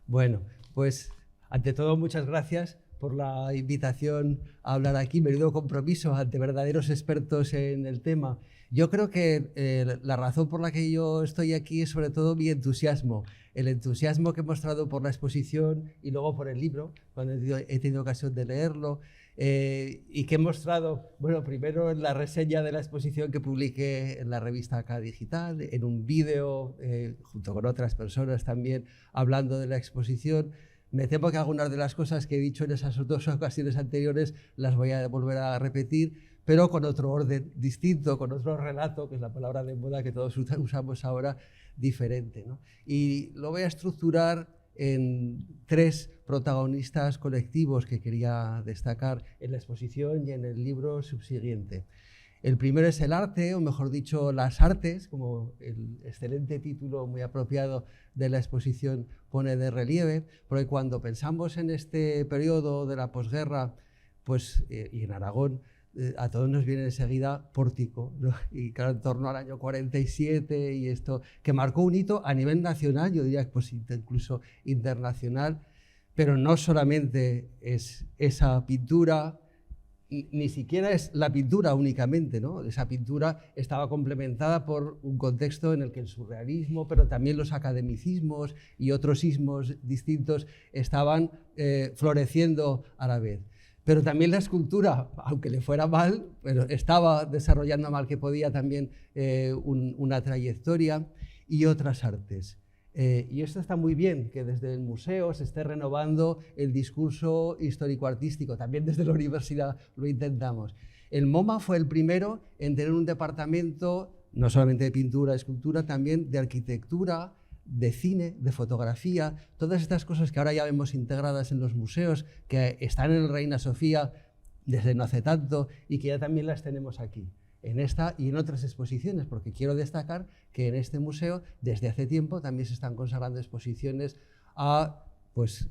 Bueno, pues ante todo, muchas gracias por la invitación a hablar aquí. Menudo compromiso ante verdaderos expertos en el tema. Yo creo que la razón por la que yo estoy aquí es sobre todo mi entusiasmo. El entusiasmo que he mostrado por la exposición y luego por el libro, cuando he tenido ocasión de leerlo. Y que he mostrado, bueno, primero en la reseña de la exposición que publiqué en la revista Acá Digital, en un vídeo junto con otras personas también hablando de la exposición. Me temo que algunas de las cosas que he dicho en esas dos ocasiones anteriores las voy a volver a repetir, pero con otro orden distinto, con otro relato, que es la palabra de moda que todos usamos ahora, diferente, ¿no? Y lo voy a estructurar en tres protagonistas colectivos que quería destacar en la exposición y en el libro subsiguiente. El primero es el arte, o mejor dicho, las artes, como el excelente título muy apropiado de la exposición pone de relieve, porque cuando pensamos en este periodo de la posguerra, pues, y en Aragón, a todos nos viene enseguida Pórtico, ¿no? Y claro, en torno al año 47 y esto, que marcó un hito a nivel nacional, yo diría pues incluso internacional, pero no solamente es esa pintura, ni siquiera es la pintura únicamente, ¿no? Esa pintura estaba complementada por un contexto en el que el surrealismo, pero también los academicismos y otros ismos distintos estaban floreciendo a la vez. Pero también la escultura, aunque le fuera mal, pero estaba desarrollando mal que podía también una trayectoria, y otras artes. Y esto está muy bien, que desde el museo se esté renovando el discurso histórico-artístico. También desde la universidad lo intentamos. El MoMA fue el primero en tener un departamento, no solamente de pintura, escultura, también de arquitectura, de cine, de fotografía, todas estas cosas que ahora ya vemos integradas en los museos, que están en el Reina Sofía desde no hace tanto y que ya también las tenemos aquí, en esta y en otras exposiciones, porque quiero destacar que en este museo desde hace tiempo también se están consagrando exposiciones a pues,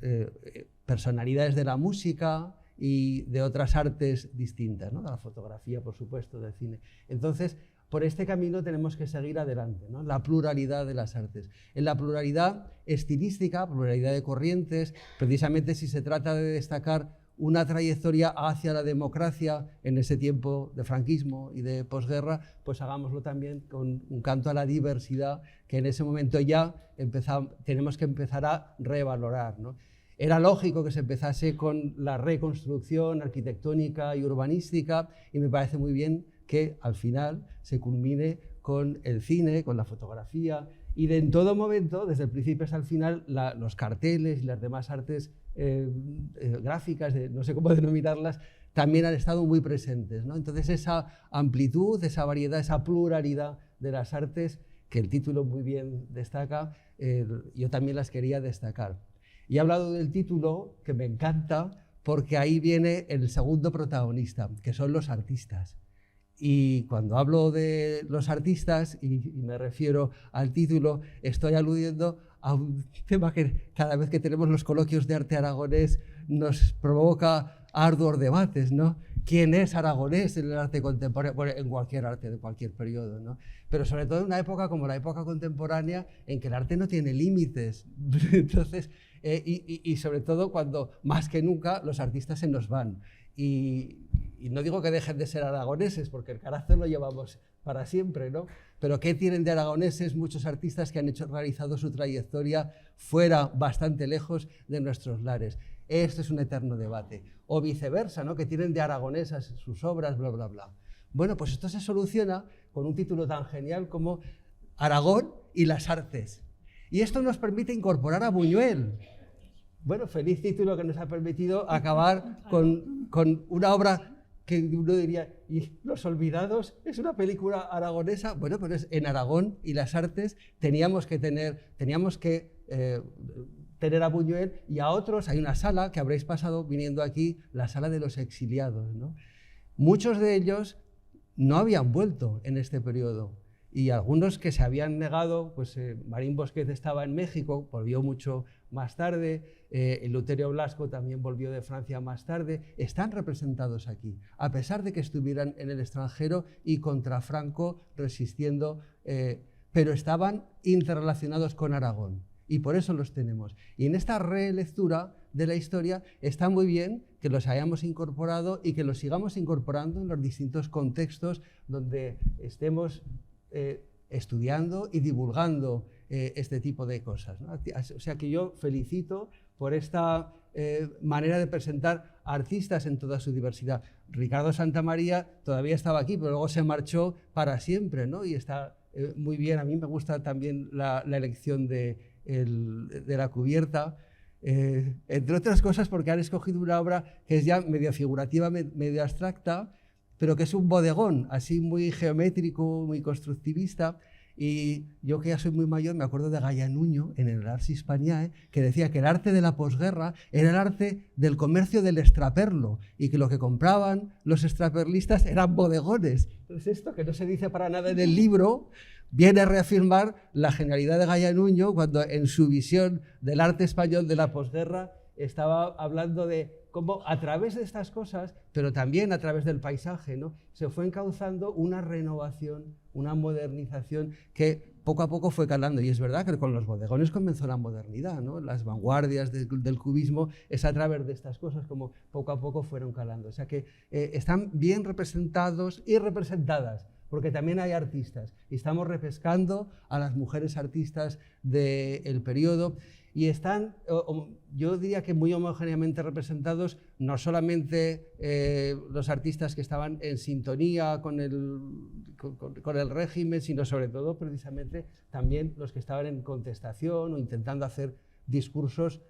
personalidades de la música y de otras artes distintas, ¿no? De la fotografía, por supuesto, del cine. Entonces, por este camino tenemos que seguir adelante, ¿no? La pluralidad de las artes. En la pluralidad estilística, pluralidad de corrientes, precisamente si se trata de destacar una trayectoria hacia la democracia en ese tiempo de franquismo y de posguerra, pues hagámoslo también con un canto a la diversidad que en ese momento ya tenemos que empezar a revalorar, ¿no? Era lógico que se empezase con la reconstrucción arquitectónica y urbanística, y me parece muy bien que al final se culmine con el cine, con la fotografía, y en todo momento, desde el principio hasta el final, los carteles y las demás artes gráficas, no sé cómo denominarlas, también han estado muy presentes, ¿no? Entonces esa amplitud, esa variedad, esa pluralidad de las artes, que el título muy bien destaca, yo también las quería destacar. Y he hablado del título, que me encanta, porque ahí viene el segundo protagonista, que son los artistas. Y cuando hablo de los artistas, y me refiero al título, estoy aludiendo a un tema que cada vez que tenemos los coloquios de arte aragonés nos provoca arduos debates, ¿no? ¿Quién es aragonés en el arte contemporáneo? Bueno, en cualquier arte de cualquier periodo, ¿no? Pero sobre todo en una época como la época contemporánea, en que el arte no tiene límites. Entonces, y sobre todo cuando más que nunca los artistas se nos van. Y no digo que dejen de ser aragoneses, porque el carácter lo llevamos para siempre, ¿no? Pero ¿qué tienen de aragoneses muchos artistas que han realizado su trayectoria fuera, bastante lejos de nuestros lares? Esto es un eterno debate. O viceversa, ¿no? Que tienen de aragonesas sus obras, bla, bla, bla. Bueno, pues esto se soluciona con un título tan genial como Aragón y las artes. Y esto nos permite incorporar a Buñuel. Bueno, feliz título que nos ha permitido acabar con una obra que uno diría, ¿y Los Olvidados? ¿Es una película aragonesa? Bueno, pero es en Aragón y las artes teníamos que tener a Buñuel y a otros. Hay una sala que habréis pasado viniendo aquí, la sala de los exiliados, ¿no? Muchos de ellos no habían vuelto en este periodo. Y algunos que se habían negado, pues Marín Bosquet estaba en México, volvió mucho más tarde, Eleuterio Blasco también volvió de Francia más tarde, están representados aquí, a pesar de que estuvieran en el extranjero y contra Franco resistiendo, pero estaban interrelacionados con Aragón, y por eso los tenemos. Y en esta relectura de la historia está muy bien que los hayamos incorporado y que los sigamos incorporando en los distintos contextos donde estemos estudiando y divulgando este tipo de cosas, ¿no? O sea que yo felicito por esta manera de presentar artistas en toda su diversidad. Ricardo Santamaría todavía estaba aquí, pero luego se marchó para siempre, ¿no? Y está muy bien. A mí me gusta también la elección de la cubierta, entre otras cosas porque han escogido una obra que es ya medio figurativa, medio abstracta, pero que es un bodegón, así muy geométrico, muy constructivista. Y yo, que ya soy muy mayor, me acuerdo de Gaya Nuño en el Ars Hispaniae, que decía que el arte de la posguerra era el arte del comercio del extraperlo y que lo que compraban los extraperlistas eran bodegones. Entonces esto, que no se dice para nada en el libro, viene a reafirmar la genialidad de Gaya Nuño cuando en su visión del arte español de la posguerra estaba hablando de cómo a través de estas cosas, pero también a través del paisaje, ¿no? Se fue encauzando una renovación, una modernización que poco a poco fue calando. Y es verdad que con los bodegones comenzó la modernidad, ¿no? Las vanguardias del cubismo es a través de estas cosas como poco a poco fueron calando. O sea que están bien representados y representadas, porque también hay artistas. Y estamos repescando a las mujeres artistas del periodo. Y están, yo diría que muy homogéneamente representados, no solamente los artistas que estaban en sintonía con el régimen, sino sobre todo, precisamente, también los que estaban en contestación o intentando hacer discursos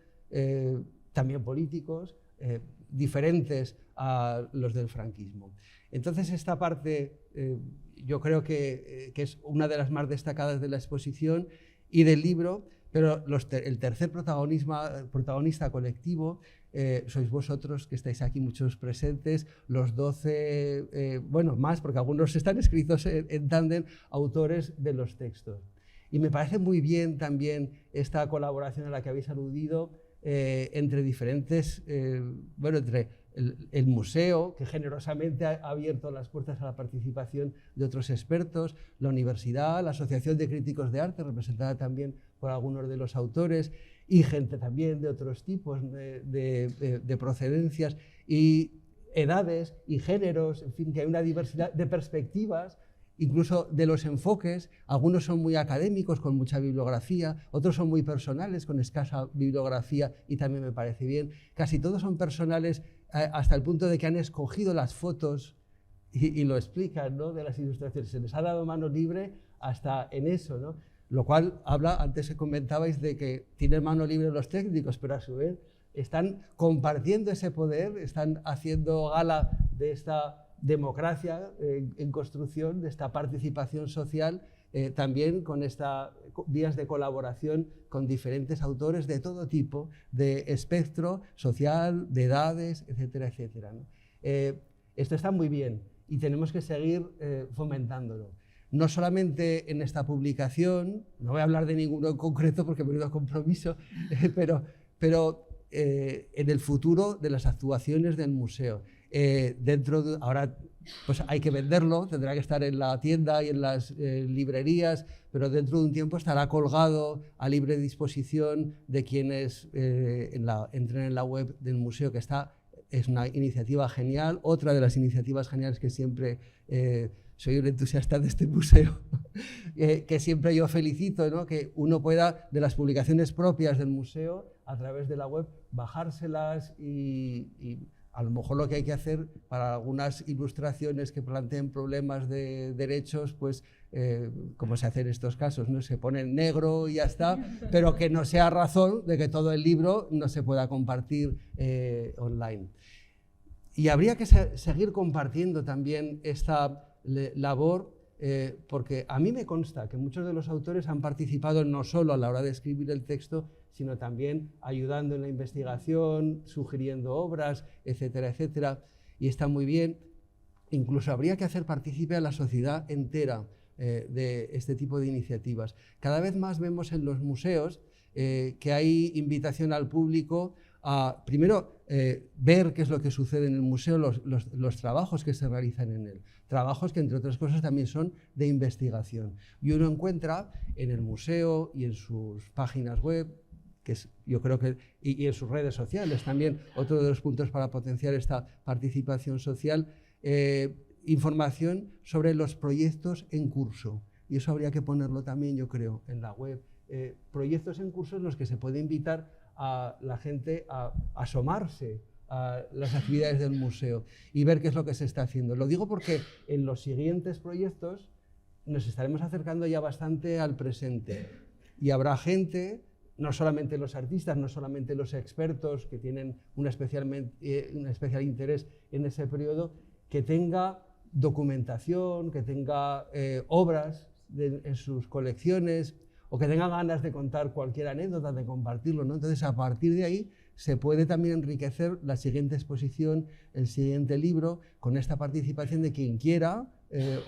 también políticos, diferentes a los del franquismo. Entonces, esta parte yo creo que es una de las más destacadas de la exposición y del libro. Pero el tercer protagonista colectivo sois vosotros, que estáis aquí muchos presentes, los 12, bueno, más, porque algunos están escritos en tándem, autores de los textos. Y me parece muy bien también esta colaboración a la que habéis aludido entre diferentes, bueno, entre el museo, que generosamente ha abierto las puertas a la participación de otros expertos, la universidad, la Asociación de Críticos de Arte, representada también por algunos de los autores, y gente también de otros tipos de procedencias, y edades y géneros, en fin, que hay una diversidad de perspectivas, incluso de los enfoques. Algunos son muy académicos, con mucha bibliografía, otros son muy personales, con escasa bibliografía, y también me parece bien. Casi todos son personales hasta el punto de que han escogido las fotos y lo explican, ¿no?, de las ilustraciones. Se les ha dado mano libre hasta en eso, ¿no? Lo cual habla, antes comentabais de que tienen mano libre los técnicos, pero a su vez están compartiendo ese poder, están haciendo gala de esta democracia en construcción, de esta participación social, también con estas vías de colaboración con diferentes autores de todo tipo, de espectro social, de edades, etcétera, etcétera, ¿no? Esto está muy bien y tenemos que seguir fomentándolo. No solamente en esta publicación, no voy a hablar de ninguno en concreto porque me he ido a compromiso, pero en el futuro de las actuaciones del museo. Ahora pues hay que venderlo, tendrá que estar en la tienda y en las librerías, pero dentro de un tiempo estará colgado a libre disposición de quienes entren en la web del museo, que es una iniciativa genial, otra de las iniciativas geniales que siempre... soy un entusiasta de este museo, que siempre yo felicito, ¿no?, que uno pueda, de las publicaciones propias del museo, a través de la web, bajárselas y a lo mejor lo que hay que hacer para algunas ilustraciones que planteen problemas de derechos, pues como se hace en estos casos, ¿no?, se pone en negro y ya está, pero que no sea razón de que todo el libro no se pueda compartir online. Y habría que seguir compartiendo también esta labor, porque a mí me consta que muchos de los autores han participado no solo a la hora de escribir el texto, sino también ayudando en la investigación, sugiriendo obras, etcétera, etcétera, y está muy bien. Incluso habría que hacer partícipe a la sociedad entera de este tipo de iniciativas. Cada vez más vemos en los museos que hay invitación al público a, primero, ver qué es lo que sucede en el museo, los trabajos que se realizan en él. Trabajos que, entre otras cosas, también son de investigación. Y uno encuentra en el museo y en sus páginas web, yo creo que, y en sus redes sociales también, otro de los puntos para potenciar esta participación social, información sobre los proyectos en curso. Y eso habría que ponerlo también, yo creo, en la web. Proyectos en curso en los que se puede invitar a la gente a asomarse a las actividades del museo y ver qué es lo que se está haciendo. Lo digo porque en los siguientes proyectos nos estaremos acercando ya bastante al presente y habrá gente, no solamente los artistas, no solamente los expertos que tienen un especial interés en ese periodo, que tenga documentación, que tenga obras en sus colecciones, o que tenga ganas de contar cualquier anécdota, de compartirlo, ¿no? Entonces, a partir de ahí se puede también enriquecer la siguiente exposición, el siguiente libro, con esta participación de quien quiera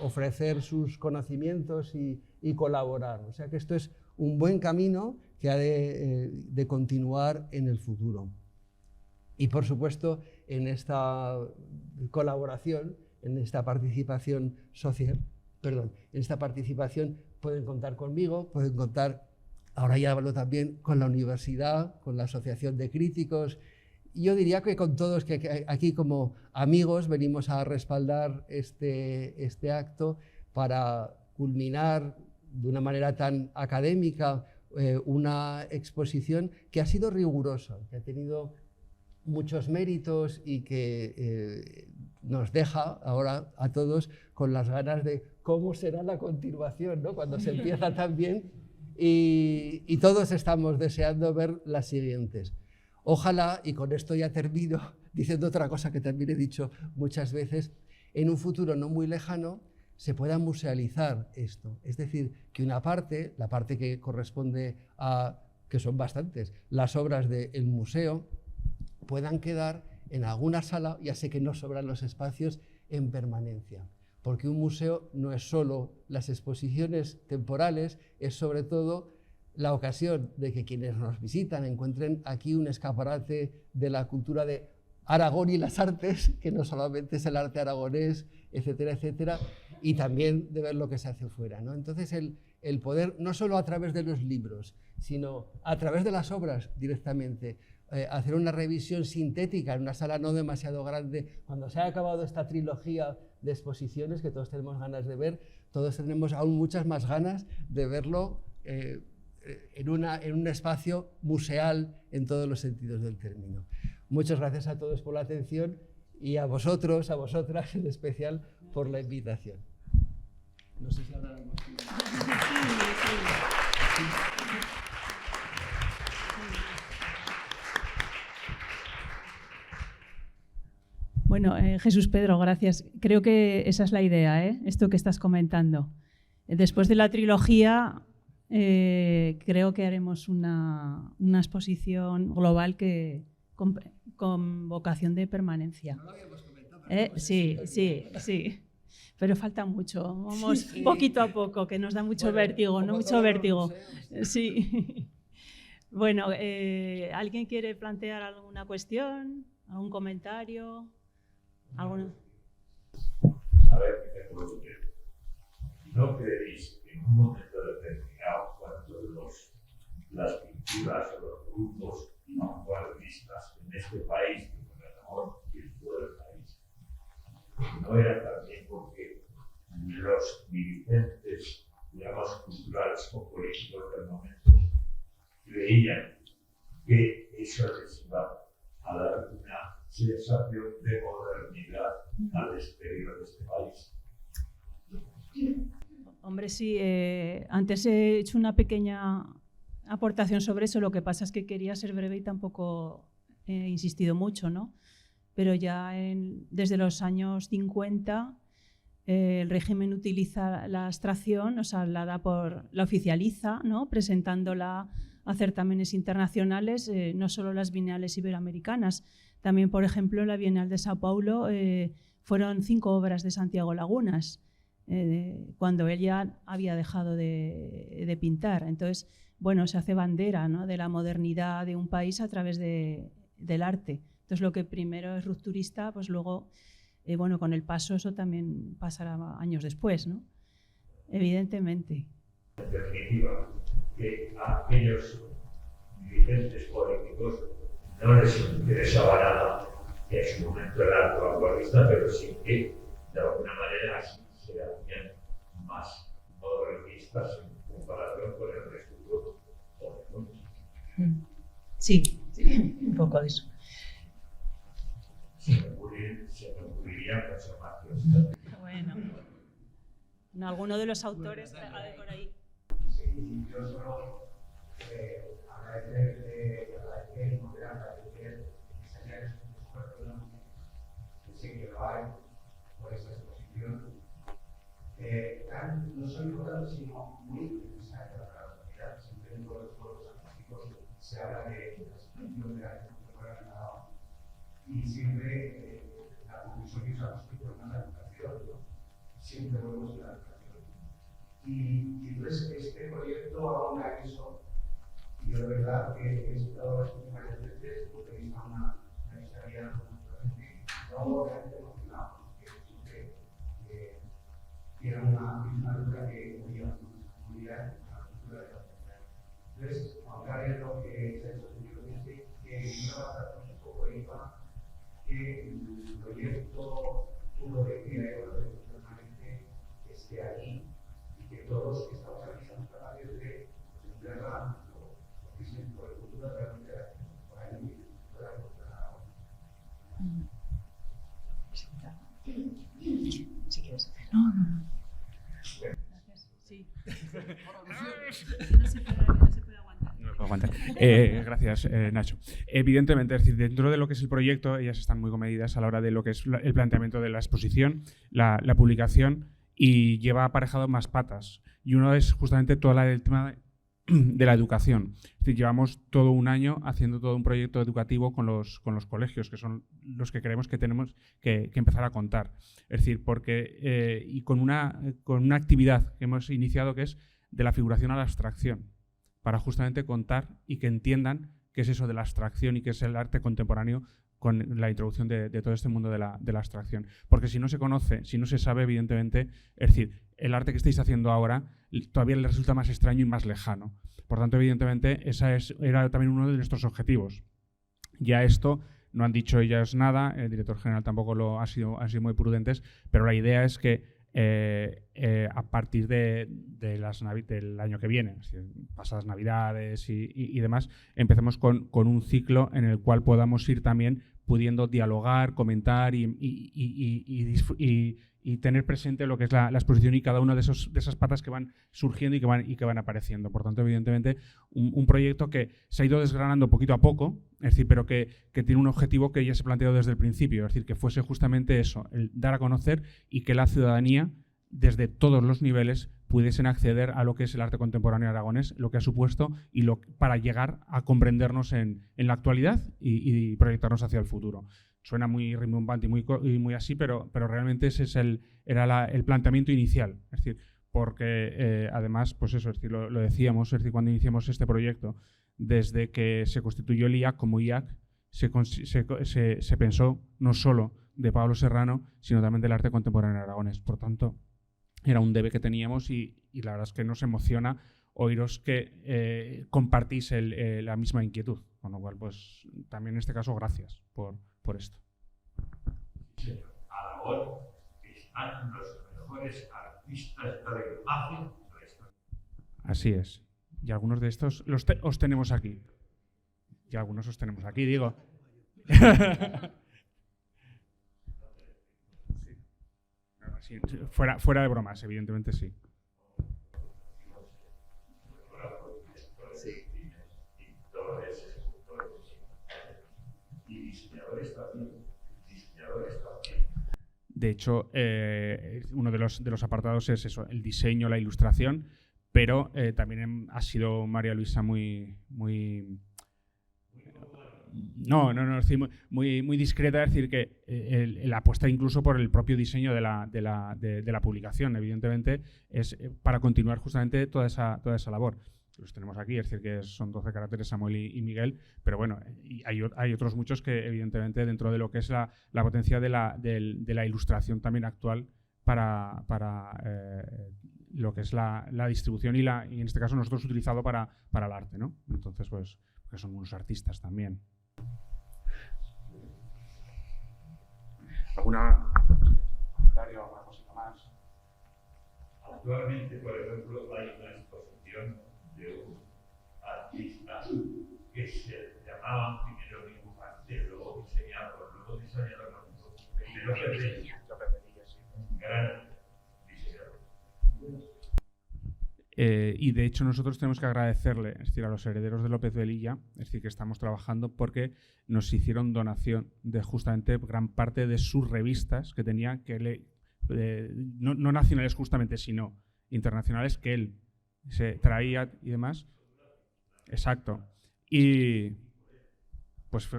ofrecer sus conocimientos y colaborar. O sea que esto es un buen camino que ha de continuar en el futuro. Y, por supuesto, en esta colaboración, en esta participación social, en esta participación pueden contar conmigo, pueden contar, ahora ya hablo también con la universidad, con la Asociación de Críticos. Yo diría que con todos, que aquí como amigos venimos a respaldar este acto para culminar de una manera tan académica una exposición que ha sido rigurosa, que ha tenido muchos méritos y que nos deja ahora a todos con las ganas de cómo será la continuación, ¿no?, cuando se empieza tan bien, y todos estamos deseando ver las siguientes. Ojalá, y con esto ya termino, diciendo otra cosa que también he dicho muchas veces, en un futuro no muy lejano se pueda musealizar esto. Es decir, que una parte, la parte que corresponde a, que son bastantes, las obras del museo, puedan quedar en alguna sala, ya sé que no sobran los espacios, en permanencia. Porque un museo no es solo las exposiciones temporales, es sobre todo la ocasión de que quienes nos visitan encuentren aquí un escaparate de la cultura de Aragón y las artes, que no solamente es el arte aragonés, etcétera, etcétera, y también de ver lo que se hace fuera, ¿no? Entonces el poder, no solo a través de los libros, sino a través de las obras directamente, hacer una revisión sintética en una sala no demasiado grande, cuando se haya acabado esta trilogía de exposiciones que todos tenemos ganas de ver, todos tenemos aún muchas más ganas de verlo en un espacio museal en todos los sentidos del término. Muchas gracias a todos por la atención y a vosotros, a vosotras en especial, por la invitación. No sé si habrá algo más. Bueno, Jesús Pedro, gracias. Creo que esa es la idea, esto que estás comentando. Después de la trilogía, creo que haremos una exposición global con vocación de permanencia. No lo habíamos comentado, Sí. Pero falta mucho. Vamos poquito a poco, que nos da mucho vértigo, ¿no? Mucho vértigo. Sí. Bueno, ¿alguien quiere plantear alguna cuestión? ¿Algún comentario? ¿Alguno? A ver, ¿qué te puedo decir? ¿No creéis que en un momento determinado, cuando las pinturas o los grupos vanguardistas en este país, que con el amor y el todo el país, no era también porque los dirigentes, digamos, culturales o políticos del momento creían que eso les iba a dar una sensación de modernidad al exterior de este país? Hombre, sí. Antes he hecho una pequeña aportación sobre eso. Lo que pasa es que quería ser breve y tampoco he insistido mucho, ¿no? Pero ya desde los años 50 el régimen utiliza la abstracción, o sea, la oficializa, ¿no? Presentándola a certámenes internacionales, no solo las bienales iberoamericanas. También, por ejemplo, en la Bienal de Sao Paulo fueron 5 obras de Santiago Lagunas, cuando él ya había dejado de pintar. Entonces, bueno, se hace bandera, ¿no?, de la modernidad de un país a través del arte. Entonces, lo que primero es rupturista, pues luego, bueno, con el paso eso también pasará años después, ¿no? Evidentemente. En definitiva, que a aquellos dirigentes políticos no les interesaba nada en su momento el arte vanguardista, pero sí que de alguna manera se hacían más modernistas en comparación con el resto del grupo. Sí, un poco de eso. Se me ocurriría mucho más cosas. Bueno, ¿no, alguno de los autores por ahí? Sí, yo solo agradecer y moderar agradecer enseñar el esfuerzo que sé que lo hay por esta exposición. No solo importante, sino muy necesaria para la sociedad. Siempre en todos los pueblos artísticos se habla de la exposición de la contemporánea y siempre la conclusión que se ha construido en la educación, ¿no? Siempre volvemos a la educación. Y entonces este proyecto aún a eso, y yo de verdad que he estado varias veces porque he visto una historia no realmente emocionado, que era una lucha que unía a la comunidad, a la cultura de la comunidad. Entonces, aunque es lo que se ha hecho anteriormente, que iba a tratar un poco iba que el proyecto uno de cría permanente esté allí y que todos que estamos aquí somos capaces de entenderla lo que es el futuro de la comunidad por ahí pueda encontrar. Si quieres. No. Gracias. Sí. No se puede aguantar. No puedo aguantar. Gracias, Nacho. Evidentemente, es decir, dentro de lo que es el proyecto, ellas están muy comedidas a la hora de lo que es el planteamiento de la exposición, la publicación, y lleva aparejado más patas. Y uno es justamente todo el tema de la educación. Es decir, llevamos todo un año haciendo todo un proyecto educativo con los colegios, que son los que creemos que tenemos que empezar a contar. Es decir, porque y con una actividad que hemos iniciado que es de la figuración a la abstracción, para justamente contar y que entiendan qué es eso de la abstracción y qué es el arte contemporáneo con la introducción de todo este mundo de la abstracción. Porque si no se conoce, si no se sabe, evidentemente, es decir, el arte que estáis haciendo ahora todavía le resulta más extraño y más lejano. Por tanto, evidentemente, era también uno de nuestros objetivos. Ya esto no han dicho ellas nada, el director general tampoco lo ha sido muy prudentes, pero la idea es que a partir del año que viene, es decir, pasadas Navidades y demás, empecemos con un ciclo en el cual podamos ir también pudiendo dialogar, comentar y tener presente lo que es la exposición y cada una de esas patas que van surgiendo y que van apareciendo. Por tanto, evidentemente, un proyecto que se ha ido desgranando poquito a poco, es decir, pero que tiene un objetivo que ya se ha planteado desde el principio, es decir, que fuese justamente eso, el dar a conocer y que la ciudadanía, desde todos los niveles, pudiesen acceder a lo que es el arte contemporáneo aragonés, lo que ha supuesto para llegar a comprendernos en la actualidad y proyectarnos hacia el futuro. Suena muy rimbombante y muy así, pero realmente ese era el planteamiento inicial. Es decir, porque además, pues eso, es decir, lo decíamos, es decir, cuando iniciamos este proyecto, desde que se constituyó el IAC como IAC, se pensó no solo de Pablo Serrano, sino también del arte contemporáneo aragonés. Por tanto, era un debe que teníamos y la verdad es que nos emociona oíros que compartís la misma inquietud. Con lo cual, pues también en este caso, gracias por esto. Aragón están los mejores artistas de la imagen. Así es. Y algunos de estos os tenemos aquí. Y algunos os tenemos aquí, digo. Sí, fuera de bromas, evidentemente sí. De hecho, uno de los apartados es eso, el diseño, la ilustración, pero también ha sido María Luisa muy discreta, es decir, que la apuesta incluso por el propio diseño de la publicación, evidentemente, es para continuar justamente toda esa labor. Los tenemos aquí, es decir, que son 12 caracteres, Samuel y Miguel, pero bueno, y hay otros muchos que evidentemente dentro de lo que es la potencia de la ilustración también actual para lo que es la distribución y en este caso nosotros utilizado para el arte, ¿no? Entonces, pues, porque son unos artistas también. ¿Alguna comentario, alguna cosita más? Actualmente, por ejemplo, hay una exposición de un artista que se llamaba primero dibujante, luego diseñador, luego primero Pedrilla, un gran diseñador. Y de hecho nosotros tenemos que agradecerle, es decir, a los herederos de López Velilla, es decir, que estamos trabajando porque nos hicieron donación de justamente gran parte de sus revistas que tenía, no nacionales justamente, sino internacionales, que él se traía y demás. Exacto. Y pues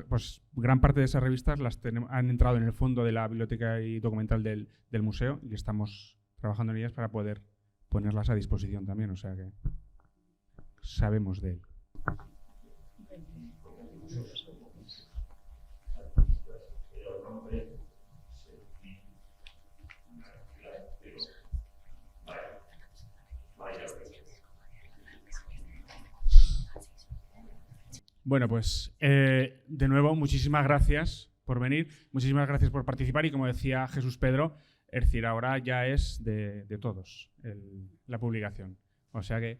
gran parte de esas revistas han entrado en el fondo de la biblioteca y documental del museo y estamos trabajando en ellas para poder ponerlas a disposición también, o sea que sabemos de él. Bueno, pues de nuevo, muchísimas gracias por venir, muchísimas gracias por participar y como decía Jesús Pedro, es decir, ahora ya es de todos la publicación. O sea que